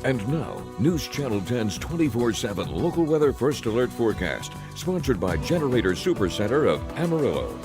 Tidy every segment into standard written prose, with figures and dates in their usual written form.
And now, News Channel 10's 24/7 local weather first alert forecast, sponsored by Generator Supercenter of Amarillo.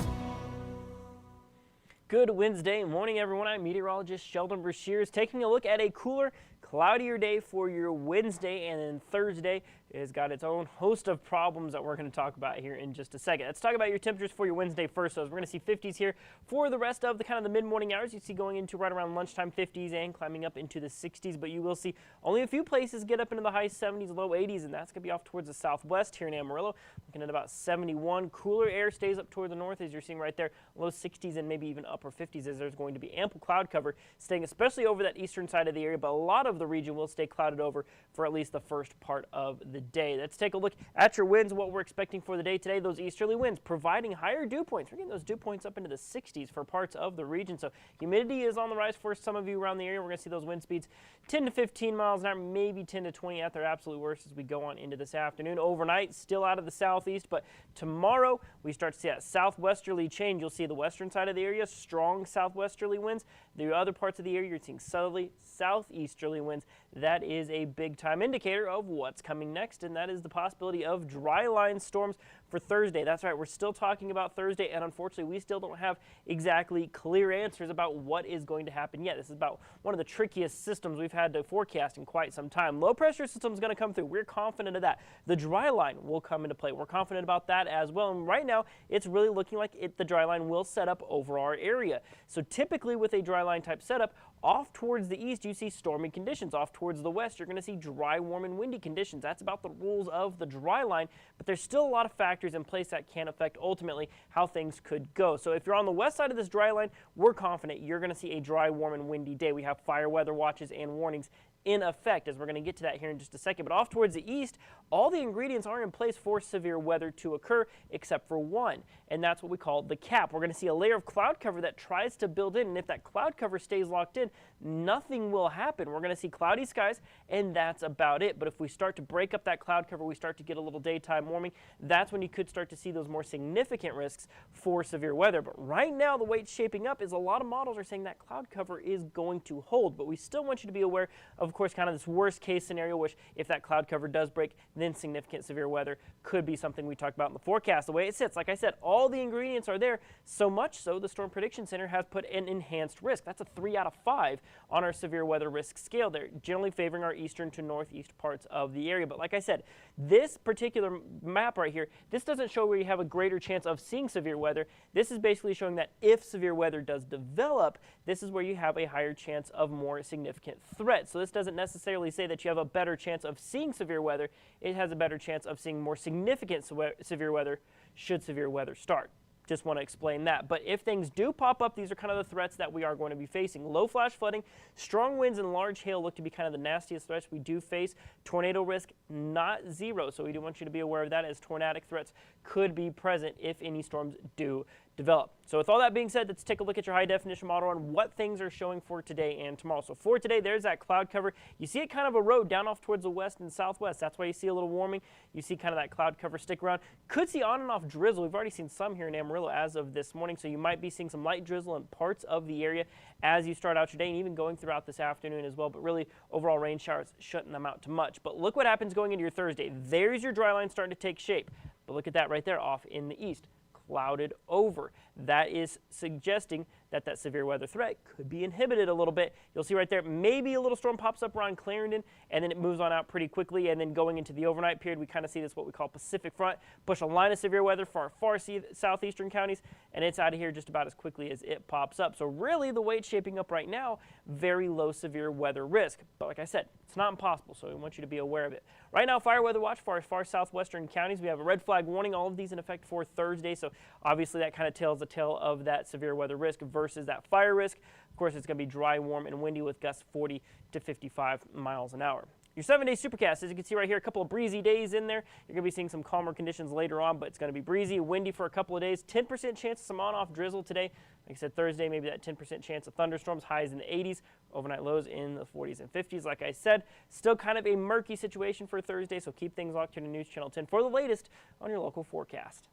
Good Wednesday morning, everyone. I'm meteorologist Shelden taking a look at a cooler, cloudier day for your Wednesday, and then Thursday has got its own host of problems that we're going to talk about here in just a second. Let's talk about your temperatures for your Wednesday first. So we're going to see 50s here for the rest of the kind of the mid-morning hours. You see going into right around lunchtime 50s and climbing up into the 60s, but you will see only a few places get up into the high 70s, low 80s, and that's going to be off towards the southwest here in Amarillo. Looking at about 71. Cooler air stays up toward the north, as you're seeing right there, low 60s and maybe even upper 50s, as there's going to be ample cloud cover staying especially over that eastern side of the area, but a lot of the region will stay clouded over for at least the first part of the day. Let's take a look at your winds, what we're expecting for the day today. Those easterly winds providing higher dew points. We're getting those dew points up into the 60s for parts of the region. So humidity is on the rise for some of you around the area. We're going to see those wind speeds 10 to 15 miles an hour, maybe 10 to 20 at their absolute worst as we go on into this afternoon. Overnight, still out of the southeast, but tomorrow we start to see that southwesterly change. You'll see the western side of the area, strong southwesterly winds. The other parts of the area, you're seeing southerly, southeasterly winds. That is a big time indicator of what's coming next, and that is the possibility of dry line storms for Thursday. That's right, we're still talking about Thursday, and unfortunately we still don't have exactly clear answers about what is going to happen yet. This is about one of the trickiest systems we've had to forecast in quite some time. Low pressure system is going to come through. We're confident of that. The dry line will come into play. We're confident about that as well, and right now it's really looking like the dry line will set up over our area. So typically with a dry line type setup, off towards the east, you see stormy conditions. Off towards the west, you're going to see dry, warm, and windy conditions. That's about the rules of the dry line, but there's still a lot of factors in place that can affect ultimately how things could go. So if you're on the west side of this dry line, we're confident you're going to see a dry, warm, and windy day. We have fire weather watches and warnings in effect, as we're going to get to that here in just a second. But off towards the east, all the ingredients are in place for severe weather to occur, except for one, and that's what we call the cap. We're going to see a layer of cloud cover that tries to build in, and if that cloud cover stays locked in, nothing will happen. We're going to see cloudy skies, and that's about it. But if we start to break up that cloud cover, we start to get a little daytime warming, that's when you could start to see those more significant risks for severe weather. But right now, the way it's shaping up is a lot of models are saying that cloud cover is going to hold, but we still want you to be aware of course, kind of this worst case scenario, which if that cloud cover does break, then significant severe weather could be something we talked about in the forecast. The way it sits, like I said, all the ingredients are there, so much so the Storm Prediction Center has put an enhanced risk. That's a 3 out of 5 on our severe weather risk scale. They're generally favoring our eastern to northeast parts of the area. But like I said, this particular map right here, this doesn't show where you have a greater chance of seeing severe weather. This is basically showing that if severe weather does develop, this is where you have a higher chance of more significant threat. So this doesn't necessarily say that you have a better chance of seeing severe weather. It has a better chance of seeing more significant severe weather should severe weather start. Just want to explain that. But if things do pop up, these are kind of the threats that we are going to be facing. Low flash flooding, strong winds, and large hail look to be kind of the nastiest threats we do face. Tornado risk, not zero. So we do want you to be aware of that, as tornadic threats could be present if any storms do develop. So with all that being said, let's take a look at your high definition model on what things are showing for today and tomorrow. So for today, there's that cloud cover. You see it kind of erode down off towards the west and southwest. That's why you see a little warming. You see kind of that cloud cover stick around. Could see on and off drizzle. We've already seen some here in Amarillo as of this morning, so you might be seeing some light drizzle in parts of the area as you start out your day, and even going throughout this afternoon as well. But really, overall rain showers shouldn't amount to much. But look what happens going into your Thursday. There's your dry line starting to take shape. But look at that right there off in the east. Clouded over. That is suggesting that that severe weather threat could be inhibited a little bit. You'll see right there, maybe a little storm pops up around Clarendon, and then it moves on out pretty quickly, and then going into the overnight period, we kind of see this what we call Pacific front, push a line of severe weather for our far southeastern counties, and it's out of here just about as quickly as it pops up. So really, the way it's shaping up right now, very low severe weather risk. But like I said, it's not impossible, so we want you to be aware of it. Right now, fire weather watch for our far southwestern counties. We have a red flag warning, all of these in effect for Thursday, so obviously that kind of tells the tale of that severe weather risk versus that fire risk. Of course, it's going to be dry, warm, and windy with gusts 40 to 55 miles an hour. Your 7-day supercast, as you can see right here, a couple of breezy days in there. You're going to be seeing some calmer conditions later on, but it's going to be breezy, windy for a couple of days. 10% chance of some on-off drizzle today. Like I said, Thursday, maybe that 10% chance of thunderstorms, highs in the 80s, overnight lows in the 40s and 50s. Like I said, still kind of a murky situation for Thursday, so keep things locked here to News Channel 10 for the latest on your local forecast.